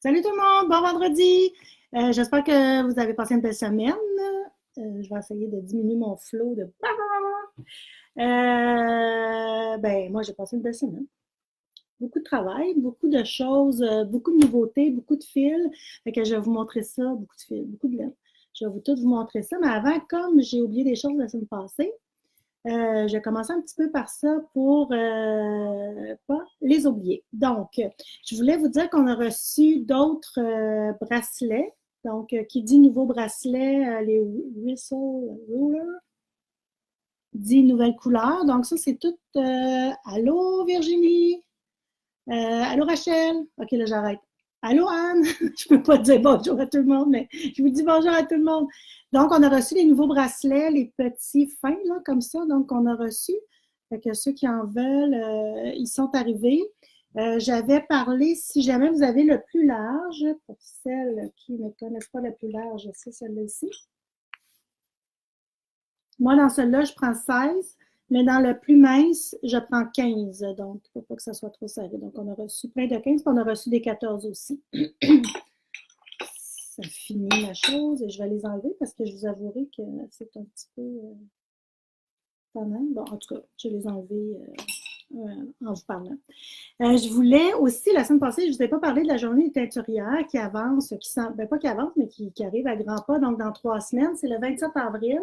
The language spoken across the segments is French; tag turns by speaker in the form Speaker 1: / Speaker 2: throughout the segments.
Speaker 1: Salut tout le monde, bon vendredi! J'espère que vous avez passé une belle semaine. Je vais essayer de diminuer mon flow de... moi, j'ai passé une belle semaine. Beaucoup de travail, beaucoup de choses, beaucoup de nouveautés, beaucoup de fils. Fait que je vais vous montrer ça, beaucoup de fils, beaucoup de laine. Je vais vous montrer ça. Mais avant, comme j'ai oublié des choses la semaine passée, je vais commencer un petit peu par ça pour pas les oublier. Donc, je voulais vous dire qu'on a reçu d'autres bracelets. Donc, qui dit nouveau bracelet, les Whistle Ruler, dit nouvelle couleur. Donc, ça, c'est tout. Allô, Virginie? Allô, Rachel? OK, là, j'arrête. Allô, Anne? Je peux pas dire bonjour à tout le monde, mais je vous dis bonjour à tout le monde. Donc, on a reçu les nouveaux bracelets, les petits fins, là, comme ça. Donc, on a reçu. Fait que ceux qui en veulent, ils sont arrivés. J'avais parlé, si jamais vous avez le plus large, pour celles qui ne connaissent pas le plus large, c'est celle-là ici. Moi, dans celui-là, je prends 16, mais dans le plus mince, je prends 15. Donc, il ne faut pas que ça soit trop serré. Donc, on a reçu plein de 15, puis on a reçu des 14 aussi. Ça finit la chose et je vais les enlever parce que je vous avouerai que c'est un petit peu tannant. Bon, en tout cas, je vais les enlever en vous parlant. Je voulais aussi, la semaine passée, je ne vous ai pas parlé de la journée des teinturières qui avance, pas qui avance, mais qui arrive à grands pas, donc dans 3 semaines. C'est le 27 avril.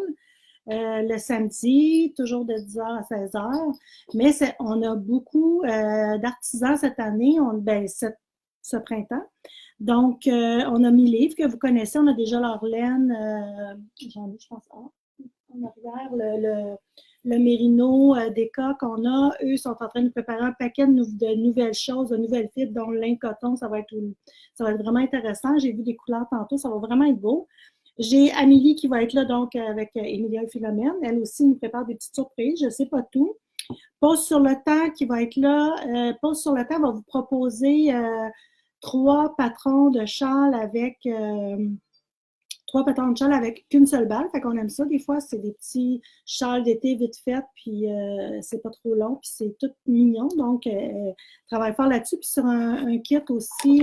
Speaker 1: Le samedi, toujours de 10h à 16h. Mais on a beaucoup d'artisans cette année, ce printemps. Donc, on a mis livres que vous connaissez. On a déjà leur laine, j'en ai, je pense, en arrière, le mérino des cas qu'on a. Eux sont en train de préparer un paquet de nouvelles choses, de nouvelles fibres, dont le lin coton, ça va être vraiment intéressant. J'ai vu des couleurs tantôt, ça va vraiment être beau. J'ai Amélie qui va être là, donc, avec Emilia et Philomène. Elle aussi nous prépare des petites surprises. Je ne sais pas tout. Pause sur le temps qui va être là. Pause sur le temps va vous proposer 3 patrons de châles avec 3 patrons de châles avec qu'une seule balle. Fait qu'on aime ça. Des fois, c'est des petits châles d'été vite faits, puis c'est pas trop long, puis c'est tout mignon. Donc, travaille fort là-dessus. Puis sur un kit aussi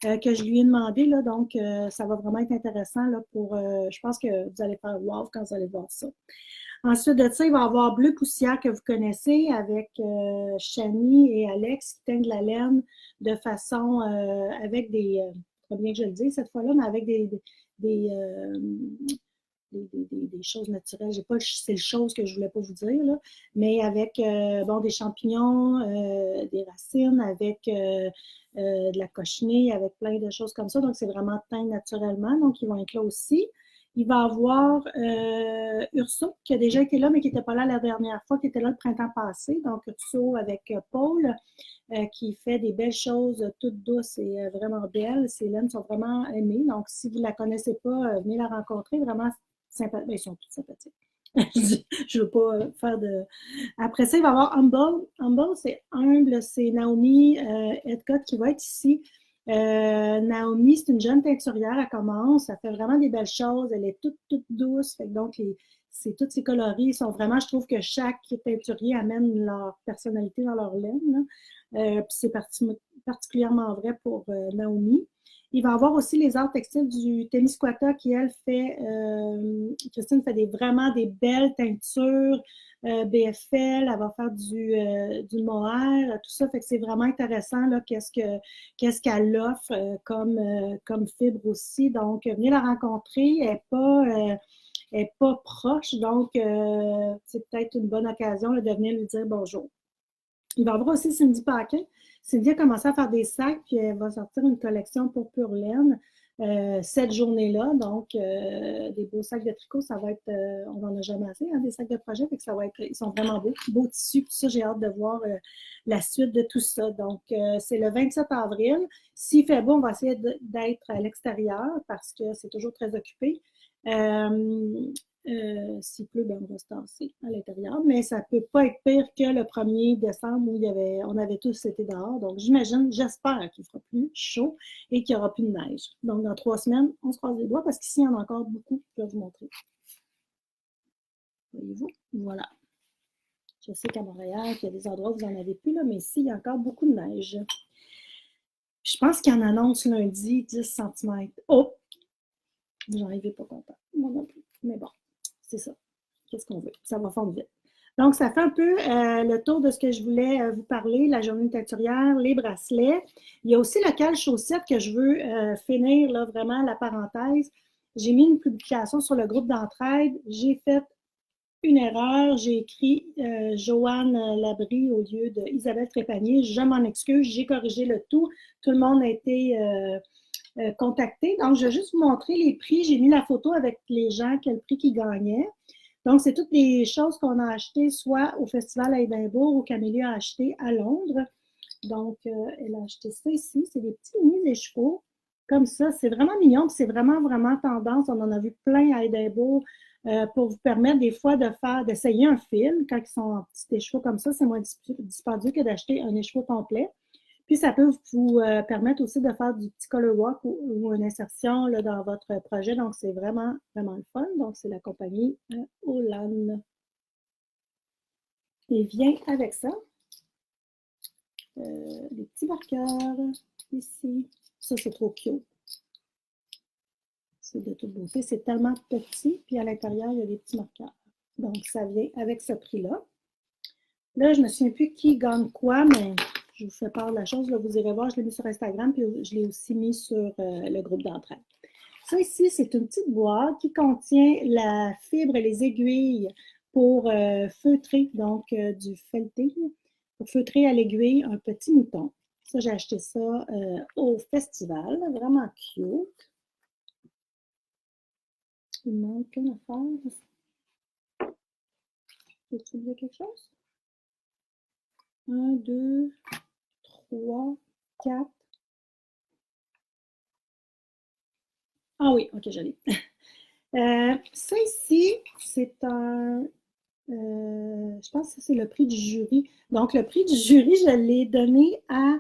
Speaker 1: que je lui ai demandé, là, donc ça va vraiment être intéressant là, pour. Je pense que vous allez faire wow quand vous allez voir ça. Ensuite de ça, il va y avoir Bleu Poussière que vous connaissez avec Chani et Alex qui teignent de la laine de façon avec pas bien que je le dise cette fois-là, mais avec des, euh, des choses naturelles. J'ai pas c'est le chose que je voulais pas vous dire, là, mais avec des champignons, des racines, avec de la cochenille, avec plein de choses comme ça. Donc, c'est vraiment teint naturellement. Donc, ils vont être là aussi. Il va y avoir Urso, qui a déjà été là, mais qui n'était pas là la dernière fois, qui était là le printemps passé. Donc, Urso avec Paul, qui fait des belles choses toutes douces et vraiment belles. Ces laines sont vraiment aimées. Donc, si vous ne la connaissez pas, venez la rencontrer. Vraiment sympathiques. Ils sont tous sympathiques. Je ne veux pas faire de. Après ça, il va y avoir Humble. Humble, c'est humble. C'est Naomi Edcott qui va être ici. Naomi, c'est une jeune teinturière. Elle commence. Elle fait vraiment des belles choses. Elle est toute douce. Fait que donc, c'est tous ces coloris sont vraiment, je trouve que chaque teinturier amène leur personnalité dans leur laine. Puis c'est particulièrement vrai pour Naomi. Il va y avoir aussi les arts textiles du Témiscouata qui, elle, Christine fait vraiment des belles teintures. BFL, elle va faire du mohair, tout ça. Fait que c'est vraiment intéressant, là, qu'est-ce qu'elle offre comme fibre aussi. Donc, venez la rencontrer. Elle n'est pas proche, donc c'est peut-être une bonne occasion là, de venir lui dire bonjour. Il va y avoir aussi Cindy Paquin. Cindy a commencé à faire des sacs, puis elle va sortir une collection pour Pure Laine cette journée-là. Donc, des beaux sacs de tricot, ça va être, on n'en a jamais assez, hein, des sacs de projet, fait que ça va être, ils sont vraiment beaux, beaux tissus, puis ça, j'ai hâte de voir la suite de tout ça. Donc, c'est le 27 avril. S'il fait beau, on va essayer d'être à l'extérieur parce que c'est toujours très occupé. S'il pleut, ben, on va se tasser à l'intérieur, mais ça ne peut pas être pire que le 1er décembre où on avait tous été dehors. Donc, j'espère qu'il fera plus chaud et qu'il n'y aura plus de neige. Donc, dans 3 semaines, on se croise les doigts parce qu'ici, il y en a encore beaucoup. Je vais vous montrer. Voyez-vous? Voilà. Je sais qu'à Montréal, il y a des endroits où vous n'en avez plus, là, mais ici, il y a encore beaucoup de neige. Puis je pense qu'il en annonce lundi 10 cm. Oh! J'en arrivais pas content. Moi non plus. Mais bon, c'est ça. Qu'est-ce qu'on veut? Ça va fondre vite. Donc, ça fait un peu le tour de ce que je voulais vous parler, la journée teinturière, les bracelets. Il y a aussi le cale chaussette que je veux finir, là, vraiment, la parenthèse. J'ai mis une publication sur le groupe d'entraide. J'ai fait une erreur. J'ai écrit Joanne Labrie au lieu d'Isabelle Trépanier. Je m'en excuse. J'ai corrigé le tout. Tout le monde a été contacté. Donc, je vais juste vous montrer les prix. J'ai mis la photo avec les gens, quel prix qu'ils gagnaient. Donc, c'est toutes les choses qu'on a achetées, soit au Festival à Édimbourg ou qu'Amélie a acheté à Londres. Donc, elle a acheté ça ici. C'est des petits minis des chevaux, comme ça. C'est vraiment mignon, c'est vraiment, vraiment tendance. On en a vu plein à Édimbourg pour vous permettre des fois d'essayer un fil. Quand ils sont en petits écheveaux comme ça, c'est moins dispendieux que d'acheter un écheveau complet. Puis, ça peut vous permettre aussi de faire du petit color walk ou une insertion là, dans votre projet. Donc, c'est vraiment, vraiment le fun. Donc, c'est la compagnie Olan. Et vient avec ça les petits marqueurs ici. Ça, c'est trop cute. C'est de toute beauté. C'est tellement petit. Puis, à l'intérieur, il y a des petits marqueurs. Donc, ça vient avec ce prix-là. Là, je ne me souviens plus qui gagne quoi, mais je vous fais part de la chose. Là, vous irez voir, je l'ai mis sur Instagram, puis je l'ai aussi mis sur le groupe d'entraide. Ça ici, c'est une petite boîte qui contient la fibre et les aiguilles pour feutrer, donc du felting, pour feutrer à l'aiguille un petit mouton. Ça, j'ai acheté ça au festival, vraiment cute. Il manque une affaire. Peux-tu oublier quelque chose? 1, 2, 3, 4. Ah oui, ok, je l'ai. Ça ici, c'est un... je pense que c'est le prix du jury. Donc, le prix du jury, je l'ai donné à...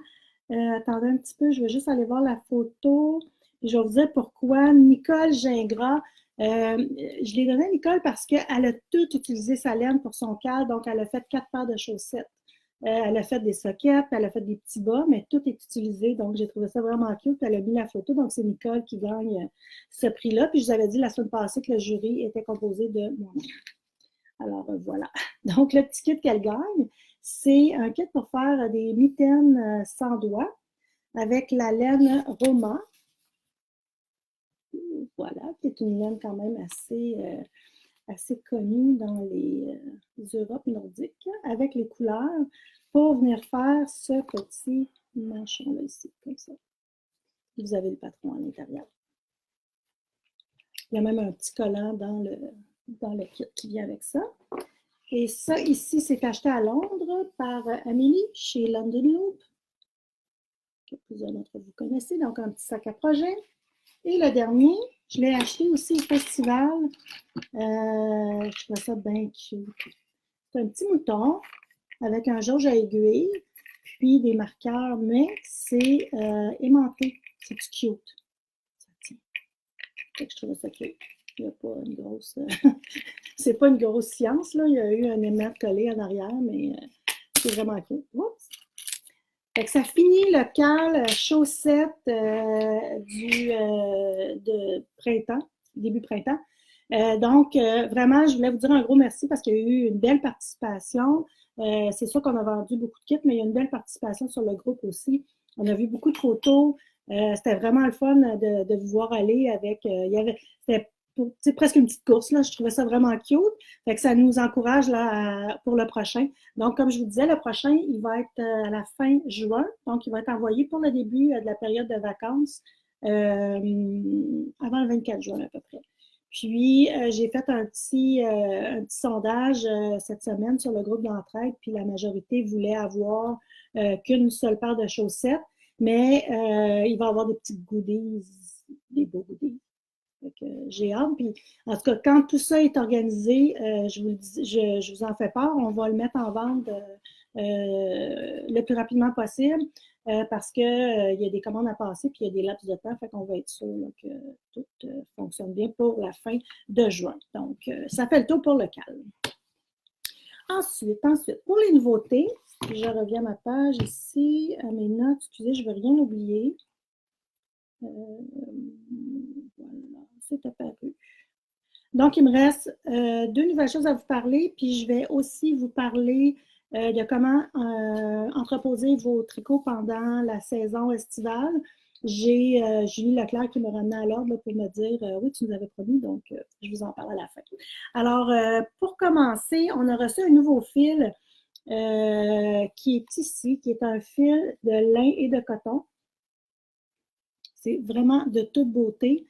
Speaker 1: attendez un petit peu, je vais juste aller voir la photo. Et je vais vous dire pourquoi. Nicole Gingras. Je l'ai donné à Nicole parce qu'elle a tout utilisé sa laine pour son cadre. Donc, elle a fait 4 paires de chaussettes. Elle a fait des sockets, elle a fait des petits bas, mais tout est utilisé. Donc, j'ai trouvé ça vraiment cute. Elle a mis la photo. Donc, c'est Nicole qui gagne ce prix-là. Puis, je vous avais dit la semaine passée que le jury était composé de moi-même. Alors, voilà. Donc, le petit kit qu'elle gagne, c'est un kit pour faire des mitaines sans doigts avec la laine Roma. Voilà, qui est une laine quand même assez connue dans les Europes nordiques, avec les couleurs, pour venir faire ce petit machin-là ici, comme ça. Vous avez le patron à l'intérieur. Il y a même un petit collant dans le kit qui vient avec ça. Et ça, ici, c'est acheté à Londres par Amélie, chez London Loop, que plusieurs d'entre vous connaissez, donc un petit sac à projet. Et le dernier, je l'ai acheté aussi au festival. Je trouve ça bien cute. C'est un petit mouton avec un jauge à aiguille, puis des marqueurs, mais c'est aimanté. C'est du cute. Ça tient. Fait que je trouve ça cute. Il n'y a pas une grosse... c'est pas une grosse science, là. Il y a eu un aimant collé en arrière, mais c'est vraiment cool. Oups. Fait que ça finit le cale chaussette de printemps, début printemps. Donc, vraiment, je voulais vous dire un gros merci parce qu'il y a eu une belle participation. C'est sûr qu'on a vendu beaucoup de kits, mais il y a une belle participation sur le groupe aussi. On a vu beaucoup de photos. C'était vraiment le fun de vous voir aller avec... c'était presque une petite course, là. Je trouvais ça vraiment cute. Fait que ça nous encourage là, pour le prochain. Donc, comme je vous disais, le prochain, il va être à la fin juin. Donc, il va être envoyé pour le début de la période de vacances avant le 24 juin à peu près. Puis, j'ai fait un petit sondage cette semaine sur le groupe d'entraide, puis la majorité voulait avoir qu'une seule paire de chaussettes, mais il va y avoir des petites goodies, des beaux goodies. J'ai hâte. Puis, en tout cas, quand tout ça est organisé, je vous en fais part. On va le mettre en vente le plus rapidement possible parce qu'il y a des commandes à passer puis il y a des laps de temps. Fait qu'on va être sûr là, que tout fonctionne bien pour la fin de juin. Donc, ça fait le tour pour le calme. Ensuite, pour les nouveautés, Je reviens à ma page ici, à mes notes. Excusez, je ne veux rien oublier. Voilà, c'est apparu. Donc, il me reste 2 nouvelles choses à vous parler, puis je vais aussi vous parler de comment entreposer vos tricots pendant la saison estivale. J'ai Julie Leclerc qui m'a ramené à l'ordre pour me dire oui, tu nous avais promis, donc je vous en parle à la fin. Alors, pour commencer, on a reçu un nouveau fil qui est ici, qui est un fil de lin et de coton. C'est vraiment de toute beauté.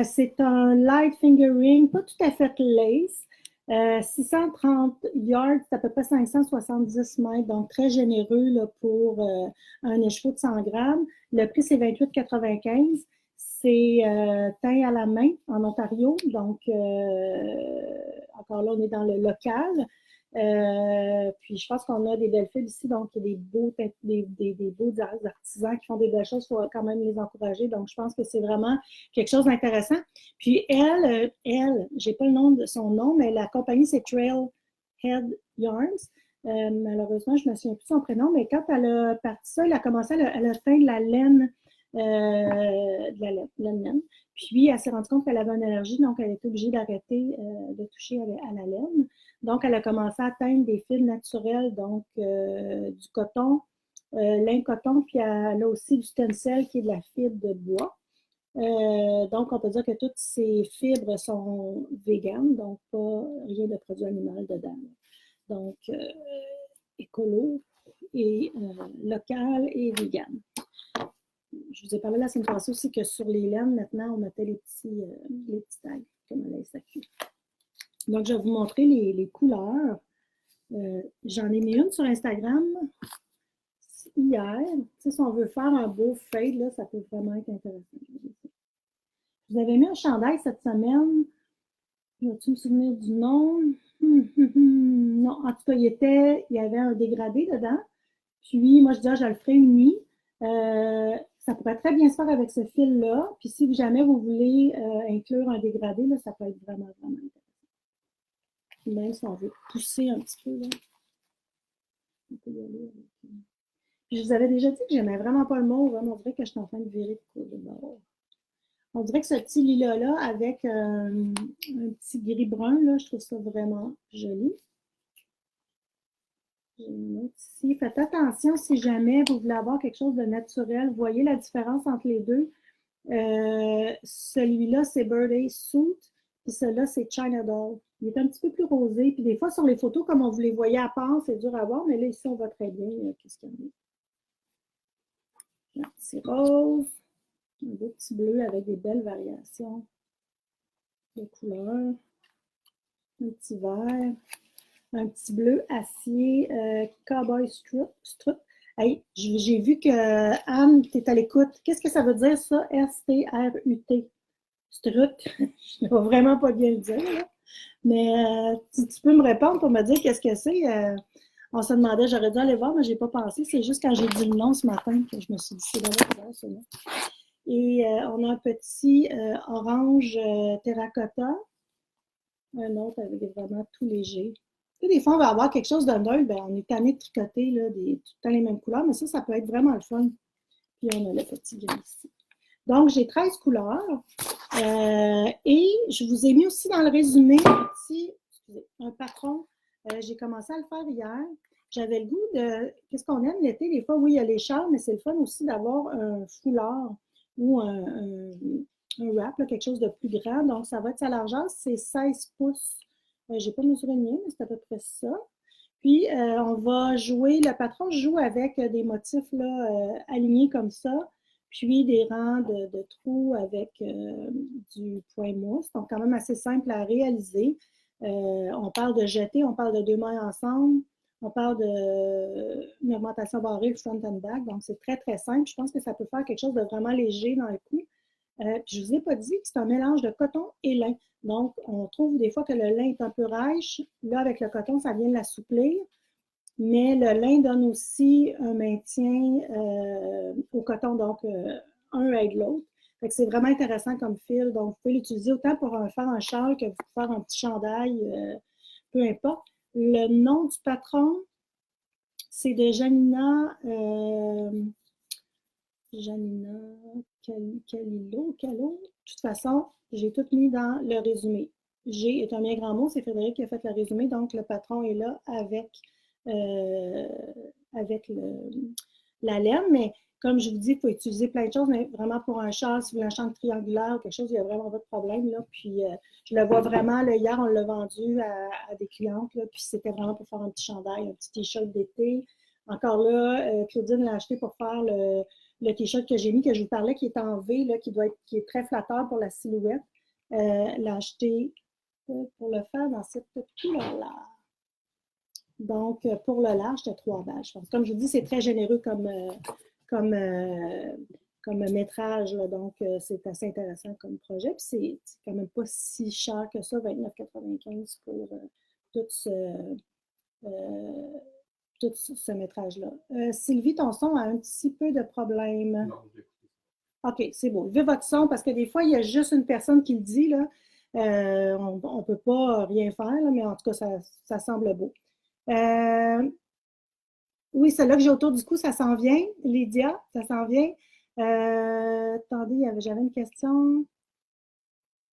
Speaker 1: C'est un light fingering, pas tout à fait lace. 630 yards, c'est à peu près 570 mètres, donc très généreux là, pour un écheveau de 100 grammes. Le prix, c'est 28,95. C'est teint à la main en Ontario, donc encore là, on est dans le local. Puis je pense qu'on a des belles filles ici, donc il y a des beaux artisans qui font des belles choses, il faut quand même les encourager. Donc je pense que c'est vraiment quelque chose d'intéressant. Puis elle, j'ai pas le nom de son nom, mais la compagnie c'est Trailhead Yarns. Malheureusement, je me souviens plus de son prénom, mais quand elle a parti ça, elle a commencé à teindre de la laine, laine. Puis elle s'est rendue compte qu'elle avait une allergie, donc elle était obligée d'arrêter de toucher à la laine. Donc, elle a commencé à teindre des fils naturels, donc du coton, lin coton, puis elle a aussi du tencel qui est de la fibre de bois. Donc, on peut dire que toutes ces fibres sont véganes, donc pas rien de produit animal dedans. Donc, écolo et local et vegan. Je vous ai parlé la semaine passée aussi que sur les laines, maintenant, on mettait les petits tags comme à la SAQ. Donc, je vais vous montrer les couleurs. J'en ai mis une sur Instagram hier. Tu sais, si on veut faire un beau fade, là, ça peut vraiment être intéressant. Je vous avais mis un chandail cette semaine. Vas-tu me souvenir du nom? Non, en tout cas, il y avait un dégradé dedans. Puis, moi, je disais, je le ferai uni. Ça pourrait très bien se faire avec ce fil-là. Puis, si jamais vous voulez inclure un dégradé, là, ça peut être vraiment, vraiment intéressant. Même si on veut pousser un petit peu, là. On peut y aller avec... Je vous avais déjà dit que j'aimais vraiment pas le mauve. Hein, on dirait que je suis en train de virer de bord. On dirait que ce petit lilas-là, avec un petit gris-brun, là, je trouve ça vraiment joli. J'ai une autre ici. Faites attention si jamais vous voulez avoir quelque chose de naturel. Vous voyez la différence entre les deux. Celui-là, c'est Birthday Suit. Puis celui-là, c'est China Doll. Il est un petit peu plus rosé. Puis des fois, sur les photos, comme on vous les voyait à part, c'est dur à voir. Mais là, ici, on voit très bien qu'est-ce qu'il y a. Un petit rose, un beau petit bleu avec des belles variations de couleurs, un petit vert, un petit bleu acier Cowboy Strut. Hey, j'ai vu que Anne, tu es à l'écoute. Qu'est-ce que ça veut dire ça? S-T-R-U-T. Strut. Je ne vais vraiment pas bien le dire. Là. Mais si tu peux me répondre pour me dire qu'est-ce que c'est. On se demandait, j'aurais dû aller voir, mais je n'ai pas pensé. C'est juste quand j'ai dit le nom ce matin que je me suis dit, c'est vraiment ça. Et on a un petit orange terracotta. Un autre avec vraiment tout léger. Et des fois, on va avoir quelque chose de neutre. Ben, on est tanné de tricoter là, tout le temps les mêmes couleurs, mais ça peut être vraiment le fun. Puis on a le petit gris ici. Donc, j'ai 13 couleurs. Et je vous ai mis aussi dans le résumé un patron. J'ai commencé à le faire hier. J'avais le goût de... Qu'est-ce qu'on aime l'été? Des fois, oui, il y a les chars, mais c'est le fun aussi d'avoir un foulard ou un wrap, là, quelque chose de plus grand. Donc, ça va être sa largeur, c'est 16 pouces. Je n'ai pas mesuré le mien, mais c'est à peu près ça. Puis, on va jouer, le patron joue avec des motifs là, alignés comme ça, puis des rangs de trous avec du point mousse. Donc, quand même assez simple à réaliser. On parle de jeter, on parle de 2 mailles ensemble, on parle d'une augmentation barrée front and back. Donc, c'est très, très simple. Je pense que ça peut faire quelque chose de vraiment léger dans le coup. Puis je ne vous ai pas dit que c'est un mélange de coton et lin. Donc, on trouve des fois que le lin est un peu rêche. Là, avec le coton, ça vient l'assouplir. Mais le lin donne aussi un maintien au coton. Donc, un aide l'autre. C'est vraiment intéressant comme fil. Donc, vous pouvez l'utiliser autant pour faire un châle que pour faire un petit chandail, peu importe. Le nom du patron, C'est de Janina Calilo. De toute façon, j'ai tout mis dans le résumé. G est un bien grand mot, c'est Frédéric qui a fait le résumé, donc le patron est là avec la laine, mais comme je vous dis, il faut utiliser plein de choses, mais vraiment pour un châle, si vous voulez un châle triangulaire ou quelque chose, il n'y a vraiment pas de problème. Là. Puis je le vois vraiment, là, hier, on l'a vendu à des clientes, là, puis c'était vraiment pour faire un petit chandail, un petit t-shirt d'été. Encore là, Claudine l'a acheté pour faire le t-shirt que j'ai mis, que je vous parlais, qui est en V, là, qui est très flatteur pour la silhouette. L'a acheté pour le faire dans cette couleur-là. Donc, pour le large, c'était 3 balles, je pense. Comme je vous dis, c'est très généreux comme métrage, là, donc c'est assez intéressant comme projet. Puis c'est quand même pas si cher que ça, 29,95 pour tout ce métrage-là. Sylvie, ton son a un petit peu de problème. Non, OK, c'est beau. Levez votre son parce que des fois, il y a juste une personne qui le dit, là. On ne peut pas rien faire, là, mais en tout cas, ça semble beau. Oui, celle-là que j'ai autour du cou, ça s'en vient. Lydia, ça s'en vient. Attendez, j'avais une question.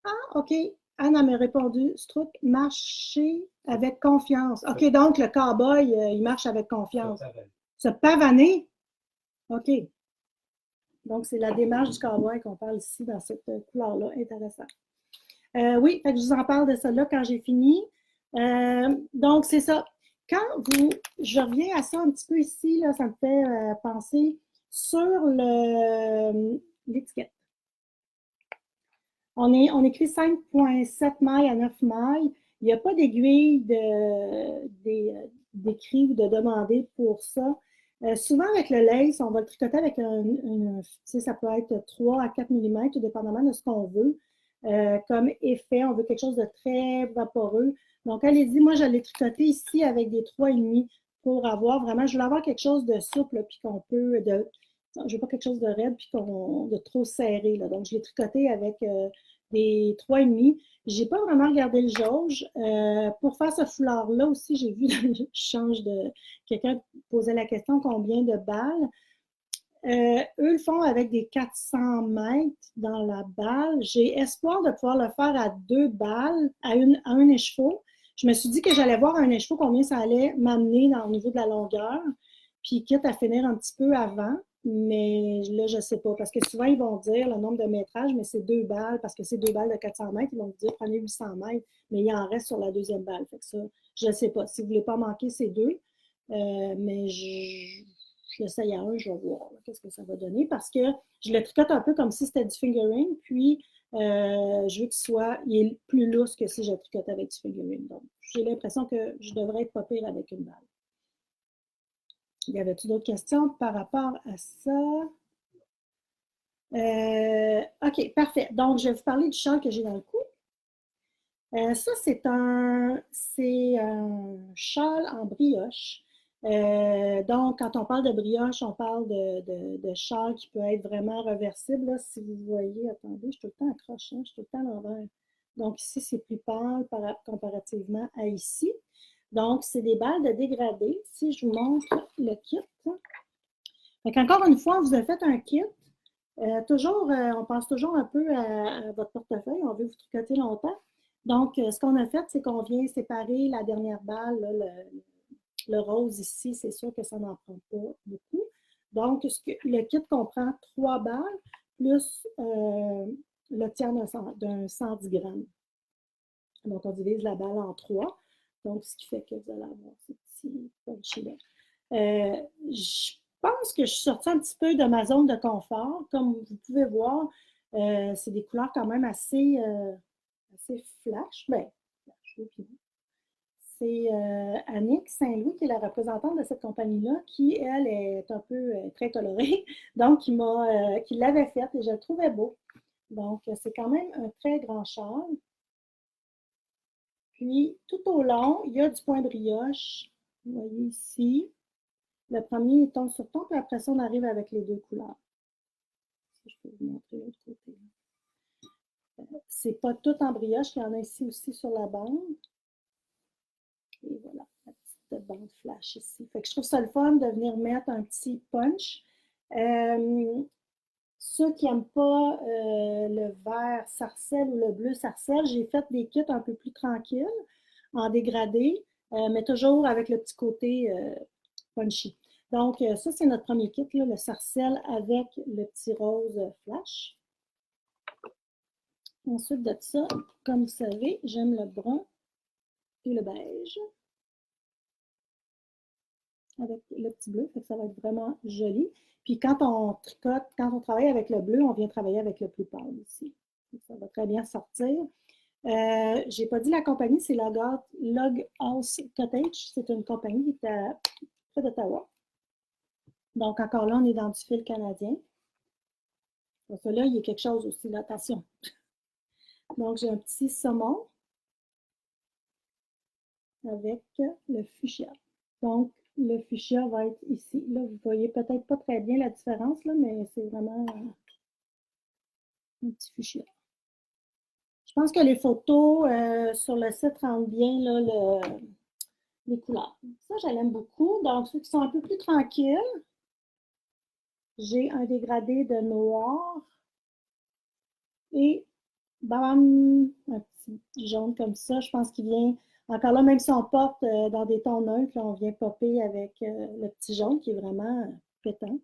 Speaker 1: Ah, OK. Anne m'a répondu. Strouk, marcher avec confiance. OK, donc le cow-boy, il marche avec confiance. Se pavaner. OK. Donc, c'est la démarche du cow-boy qu'on parle ici dans cette couleur-là. Intéressant. Oui, fait que je vous en parle de ça là quand j'ai fini. Donc, c'est ça. Je reviens à ça un petit peu ici, là, ça me fait penser sur l'étiquette. On écrit 5,7 mailles à 9 mailles. Il n'y a pas d'aiguille d'écrit ou de demander pour ça. Souvent, avec le lace, on va le tricoter avec ça peut être 3 à 4 mm, tout dépendamment de ce qu'on veut. Comme effet, on veut quelque chose de très vaporeux. Donc, allez-y, moi, je l'ai tricoté ici avec des 3,5 pour avoir vraiment, je voulais avoir quelque chose de souple, puis qu'on peut, je veux pas quelque chose de raide, puis de trop serré. Là. Donc, je l'ai tricoté avec des 3,5. J'ai pas vraiment regardé le jauge. Pour faire ce foulard-là aussi, j'ai vu, je change de, quelqu'un posait la question combien de balles. Eux le font avec des 400 mètres dans la balle. J'ai espoir de pouvoir le faire à 2 balles, à un écheveau. Je me suis dit que j'allais voir un écheveau combien ça allait m'amener au niveau de la longueur, puis quitte à finir un petit peu avant. Mais là, je ne sais pas, parce que souvent, ils vont dire le nombre de métrages, mais c'est 2 balles, parce que c'est 2 balles de 400 mètres. Ils vont vous dire prenez 800 mètres, mais il en reste sur la deuxième balle. Fait que ça, je ne sais pas. Si vous ne voulez pas manquer, c'est 2. Mais je l'essaye à un, je vais voir qu'est-ce que ça va donner parce que je le tricote un peu comme si c'était du fingering, puis je veux il est plus lousse que si je tricote avec du fingering. Donc, j'ai l'impression que je devrais être pas pire avec une balle. Y avait-tu d'autres questions par rapport à ça? OK, parfait. Donc, je vais vous parler du châle que j'ai dans le cou. Ça, c'est un châle en brioche. Donc, quand on parle de brioche, on parle de châle qui peut être vraiment réversible. Là, si vous voyez, attendez, je suis tout le temps accrochant, je suis tout le temps à l'envers. Donc, ici, c'est plus pâle comparativement à ici. Donc, c'est des balles de dégradé. Si je vous montre le kit. Donc, encore une fois, vous avez fait un kit. On pense toujours un peu à votre portefeuille. On veut vous tricoter longtemps. Donc, ce qu'on a fait, c'est qu'on vient séparer la dernière balle, là, le rose ici, c'est sûr que ça n'en prend pas beaucoup. Donc, le kit comprend 3 balles plus le tiers d'un 110 grammes. Donc, on divise la balle en 3. Donc, ce qui fait que vous allez avoir ces petits punchy-là. Je pense que je suis sortie un petit peu de ma zone de confort. Comme vous pouvez voir, c'est des couleurs quand même assez flash. Bien, c'est Annick Saint-Louis, qui est la représentante de cette compagnie-là, qui, elle, est un peu très colorée. Donc, qui l'avait faite et je le trouvais beau. Donc, c'est quand même un très grand châle. Puis, tout au long, il y a du point brioche. Vous voyez ici. Le premier est ton sur ton, puis après ça, on arrive avec les 2 couleurs. Je peux vous montrer l'autre côté. C'est pas tout en brioche, il y en a ici aussi sur la bande. Et voilà, la petite petite bande flash ici. Fait que je trouve ça le fun de venir mettre un petit punch. Ceux qui n'aiment pas le vert sarcelle ou le bleu sarcelle, j'ai fait des kits un peu plus tranquilles, en dégradé, mais toujours avec le petit côté punchy. Donc, ça, c'est notre premier kit, là, le sarcelle avec le petit rose flash. Ensuite de ça, comme vous savez, j'aime le brun et le beige avec le petit bleu, fait que ça va être vraiment joli. Puis quand on tricote, quand on travaille avec le bleu, on vient travailler avec le plus pâle ici. Ça va très bien sortir. Je n'ai pas dit la compagnie, c'est Log House Cottage. C'est une compagnie qui est près d'Ottawa. Donc encore là, on est dans du fil canadien. Donc là, il y a quelque chose aussi, là, attention. Donc j'ai un petit saumon avec le fuchsia. Donc, le fuchsia va être ici. Là, vous voyez peut-être pas très bien la différence, là, mais c'est vraiment un petit fuchsia. Je pense que les photos sur le site rendent bien là, les couleurs. Ça, je l'aime beaucoup. Donc, ceux qui sont un peu plus tranquilles, j'ai un dégradé de noir et bam, un petit jaune comme ça. Je pense qu'il vient, encore là, même si on porte dans des tons neutres, là, on vient popper avec le petit jaune qui est vraiment pétant.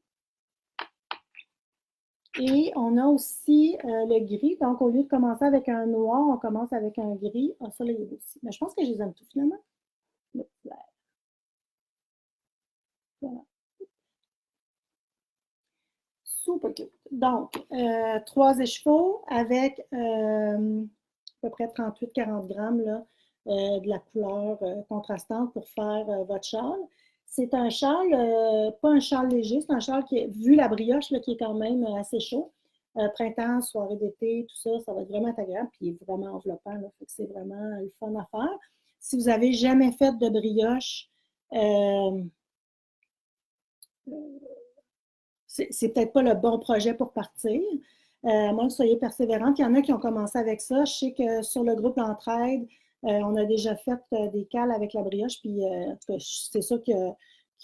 Speaker 1: Et on a aussi le gris. Donc, au lieu de commencer avec un noir, on commence avec un gris. Ah, ça, là, il est beau aussi. Mais je pense que je les aime tous finalement. Le petit vert. Voilà. Super cute. Donc, 3 écheveaux avec à peu près 38-40 grammes là, de la couleur contrastante pour faire votre châle. C'est un châle, pas un châle léger, c'est un châle qui est, vu la brioche, là, qui est quand même assez chaud. Printemps, soirée d'été, tout ça, ça va être vraiment agréable, puis il est vraiment enveloppant, là, fait que c'est vraiment le fun à faire. Si vous n'avez jamais fait de brioche, c'est peut-être pas le bon projet pour partir. Moi, soyez persévérante. Il y en a qui ont commencé avec ça. Je sais que sur le groupe L'Entraide, on a déjà fait des cales avec la brioche, puis c'est sûr qu'il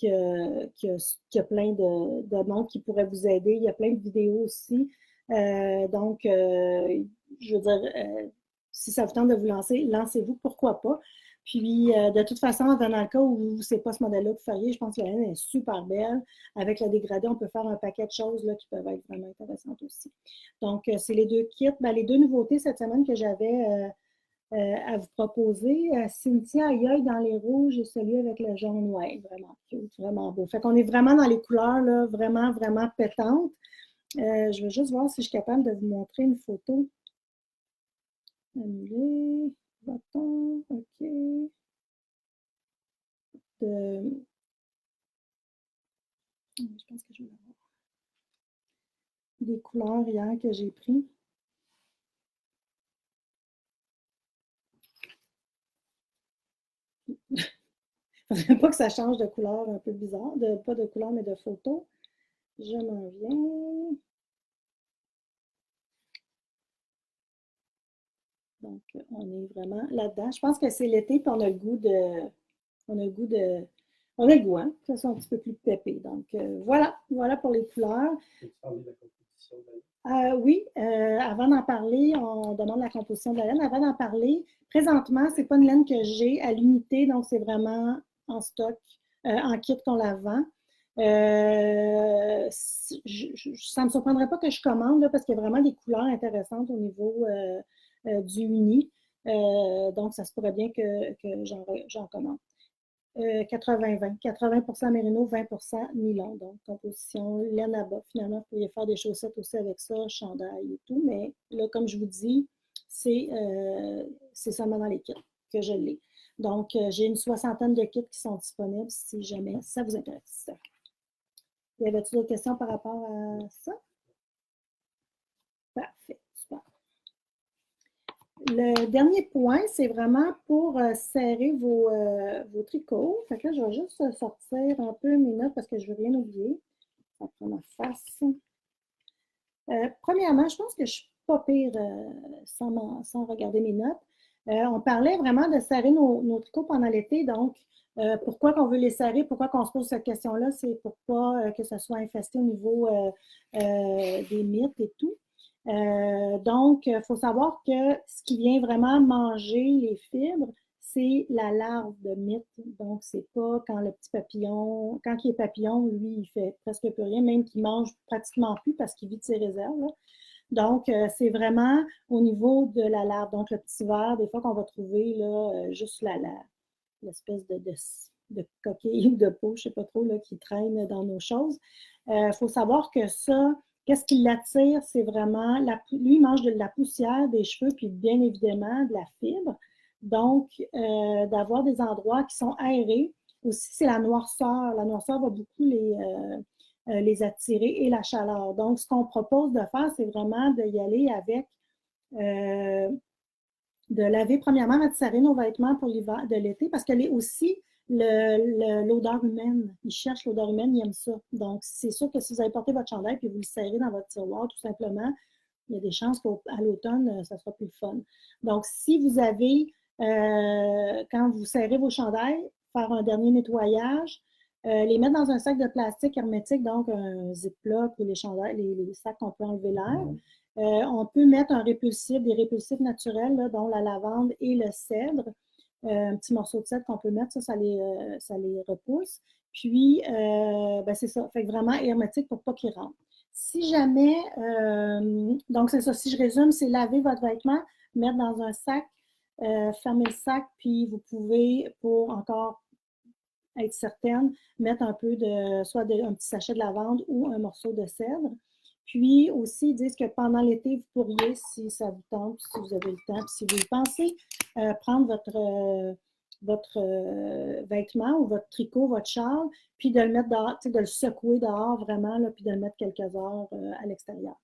Speaker 1: y a plein de monde qui pourrait vous aider. Il y a plein de vidéos aussi. Donc, je veux dire, si ça vous tente de vous lancer, lancez-vous, pourquoi pas. Puis, de toute façon, dans le cas où c'est pas ce modèle-là que vous feriez, je pense que la laine est super belle. Avec le dégradé, on peut faire un paquet de choses là, qui peuvent être vraiment intéressantes aussi. Donc, c'est les deux kits. Ben, les deux nouveautés cette semaine que j'avais à vous proposer. Cynthia Ayoy dans les rouges et celui avec le jaune, ouais, vraiment cute, vraiment beau. Fait qu'on est vraiment dans les couleurs, là, vraiment, vraiment pétantes. Je vais juste voir si je suis capable de vous montrer une photo. Annuler, bâton, OK. Je pense que je vais avoir des couleurs hier que j'ai pris. Il ne faudrait pas que ça change de couleur un peu bizarre, pas de couleur, mais de photo. Je m'en viens. Donc, on est vraiment là-dedans. Je pense que c'est l'été, puis on a le goût de. On a le goût de. On a le goût, hein? Ça soit un petit peu plus pépé. Donc, voilà pour les couleurs.
Speaker 2: Peux-tu parler de la composition de la laine?
Speaker 1: Oui, avant d'en parler, on demande la composition de la laine. Avant d'en parler, présentement, ce n'est pas une laine que j'ai à l'unité, donc c'est vraiment en stock, en kit qu'on la vend. Ça ne me surprendrait pas que je commande là, parce qu'il y a vraiment des couleurs intéressantes au niveau du uni. Donc, ça se pourrait bien que j'en commande. 80-20. 80% mérino, 20% nylon. Donc, composition laine à bas. Finalement, vous pourriez faire des chaussettes aussi avec ça, chandail et tout. Mais là, comme je vous dis, c'est seulement dans les kits que je l'ai. Donc, j'ai une 60aine de kits qui sont disponibles si jamais ça vous intéresse. Y avait-il d'autres questions par rapport à ça? Parfait, super. Le dernier point, c'est vraiment pour serrer vos tricots. Fait que là, je vais juste sortir un peu mes notes parce que je ne veux rien oublier. Ça prend ma face. Premièrement, je pense que je ne suis pas pire sans regarder mes notes. On parlait vraiment de serrer nos tricots pendant l'été, donc pourquoi qu'on veut les serrer, pourquoi qu'on se pose cette question-là, c'est pour pas que ça soit infesté au niveau des mites et tout. Donc, il faut savoir que ce qui vient vraiment manger les fibres, c'est la larve de mite. Donc, c'est pas quand le petit papillon, quand il est papillon, lui, il fait presque plus rien, même qu'il mange pratiquement plus parce qu'il vit de ses réserves, là. Donc, c'est vraiment au niveau de la larve. Donc, le petit ver, des fois qu'on va trouver là, juste l'espèce de coquille ou de peau, je ne sais pas trop, là, qui traîne dans nos choses. Il faut savoir que ça, qu'est-ce qui l'attire? C'est vraiment, lui, il mange de la poussière, des cheveux, puis bien évidemment de la fibre. Donc, d'avoir des endroits qui sont aérés. Aussi, c'est la noirceur. La noirceur va beaucoup les attirer et la chaleur. Donc, ce qu'on propose de faire, c'est vraiment d'y aller avec de laver premièrement, de serrer nos vêtements pour l'hiver, de l'été, parce que aussi l'odeur humaine. Ils cherchent l'odeur humaine, ils aiment ça. Donc, c'est sûr que si vous avez porté votre chandail et vous le serrez dans votre tiroir, tout simplement, il y a des chances qu'à l'automne, ça sera plus fun. Donc, si vous avez, quand vous serrez vos chandails, faire un dernier nettoyage, les mettre dans un sac de plastique hermétique, donc un Ziploc ou les chandails, les sacs qu'on peut enlever l'air. On peut mettre un répulsif, des répulsifs naturels, là, dont la lavande et le cèdre. Un petit morceau de cèdre qu'on peut mettre, ça les repousse. Puis, ben c'est ça, fait que vraiment hermétique pour pas qu'il rentre. Si jamais, donc c'est ça, si je résume, c'est laver votre vêtement, mettre dans un sac, fermer le sac, puis vous pouvez, pour encore être certaine, mettre un peu soit un petit sachet de lavande ou un morceau de cèdre. Puis aussi, ils disent que pendant l'été, vous pourriez, si ça vous tente, si vous avez le temps, puis si vous le pensez, prendre votre vêtement ou votre tricot, votre châle, puis de le mettre dehors, de le secouer dehors vraiment, là, puis de le mettre quelques heures à l'extérieur.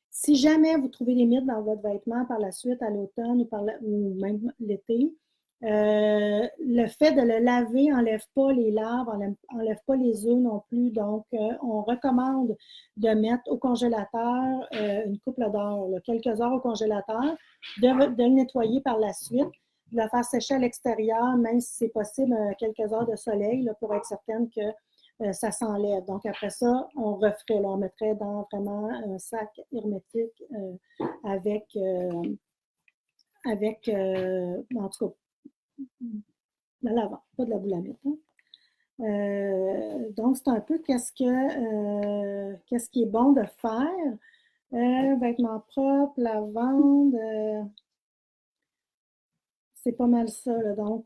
Speaker 1: Si jamais vous trouvez des mites dans votre vêtement par la suite à l'automne ou même l'été, le fait de le laver n'enlève pas les larves, n'enlève pas les œufs non plus. Donc, on recommande de mettre au congélateur une couple d'heures, quelques heures au congélateur, de le nettoyer par la suite, de le faire sécher à l'extérieur, même si c'est possible, quelques heures de soleil là, pour être certaine que ça s'enlève. Donc, après ça, on referait, là, on mettrait dans vraiment un sac hermétique avec, en tout cas, la lavande, pas de la boulamite. Hein. Donc, c'est un peu qu'est-ce qui est bon de faire. Vêtements propres, lavande, c'est pas mal ça. Là. Donc,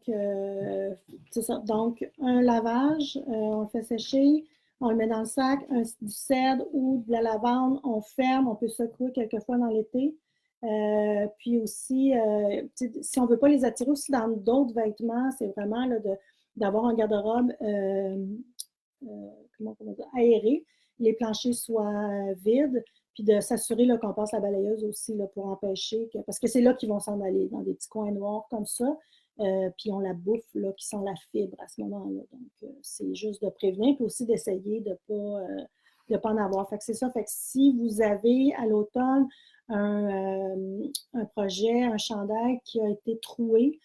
Speaker 1: c'est ça. Donc, un lavage, on le fait sécher, on le met dans le sac, du cèdre ou de la lavande, on ferme, on peut secouer quelquefois dans l'été. Puis aussi, si on ne veut pas les attirer aussi dans d'autres vêtements, c'est vraiment là, d'avoir un garde-robe comment on va dire, aéré, les planchers soient vides, puis de s'assurer qu'on passe la balayeuse aussi là, pour empêcher que. Parce que c'est là qu'ils vont s'en aller, dans des petits coins noirs comme ça. Puis on la bouffe, là, qui sont la fibre à ce moment-là. Donc, c'est juste de prévenir, puis aussi d'essayer de ne pas en avoir. Fait que c'est ça. Fait que si vous avez à l'automne un projet, un chandail qui a été troué,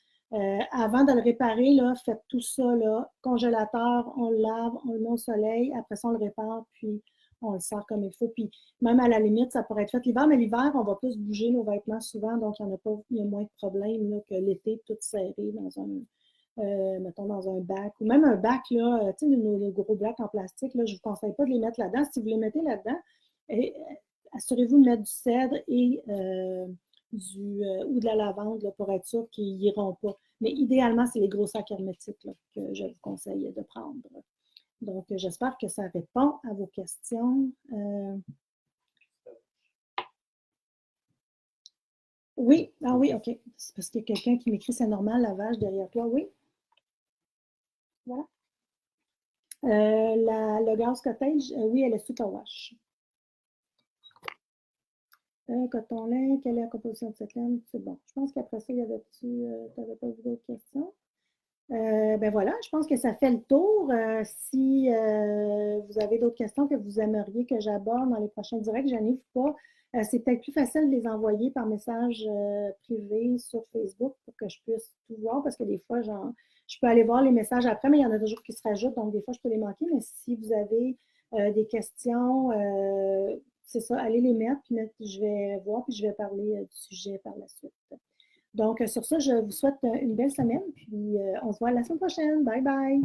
Speaker 1: avant de le réparer, là, faites tout ça, là, congélateur, on le lave, on le met au soleil, après ça, on le répare, puis on le sort comme il faut. Puis même à la limite, ça pourrait être fait l'hiver, mais l'hiver, on va plus bouger nos vêtements souvent, donc il y a moins de problèmes là, que l'été, tout serré mettons dans un bac, ou même un bac, là, tu sais, nos gros bacs en plastique, là, je ne vous conseille pas de les mettre là-dedans. Si vous les mettez là-dedans, assurez-vous de mettre du cèdre et ou de la lavande là, pour être sûr qu'ils n'iront pas. Mais idéalement, c'est les gros sacs hermétiques là, que je vous conseille de prendre. Donc, j'espère que ça répond à vos questions. Oui, ah oui, OK. C'est parce qu'il y a quelqu'un qui m'écrit c'est normal, lavage derrière toi. Oui. Voilà. Le gaz cottage, oui, elle est super wash. Coton lin, quelle est la composition de cette laine? C'est bon. Je pense qu'après ça, tu n'avais pas vu d'autres questions. Ben voilà, je pense que ça fait le tour. Si vous avez d'autres questions que vous aimeriez que j'aborde dans les prochains directs, je n'hésite pas. C'est peut-être plus facile de les envoyer par message privé sur Facebook pour que je puisse tout voir parce que des fois, je peux aller voir les messages après, mais il y en a toujours qui se rajoutent, donc des fois, je peux les manquer. Mais si vous avez des questions, c'est ça, allez les mettre, puis je vais voir, puis je vais parler du sujet par la suite. Donc, sur ça, je vous souhaite une belle semaine, puis on se voit la semaine prochaine. Bye bye!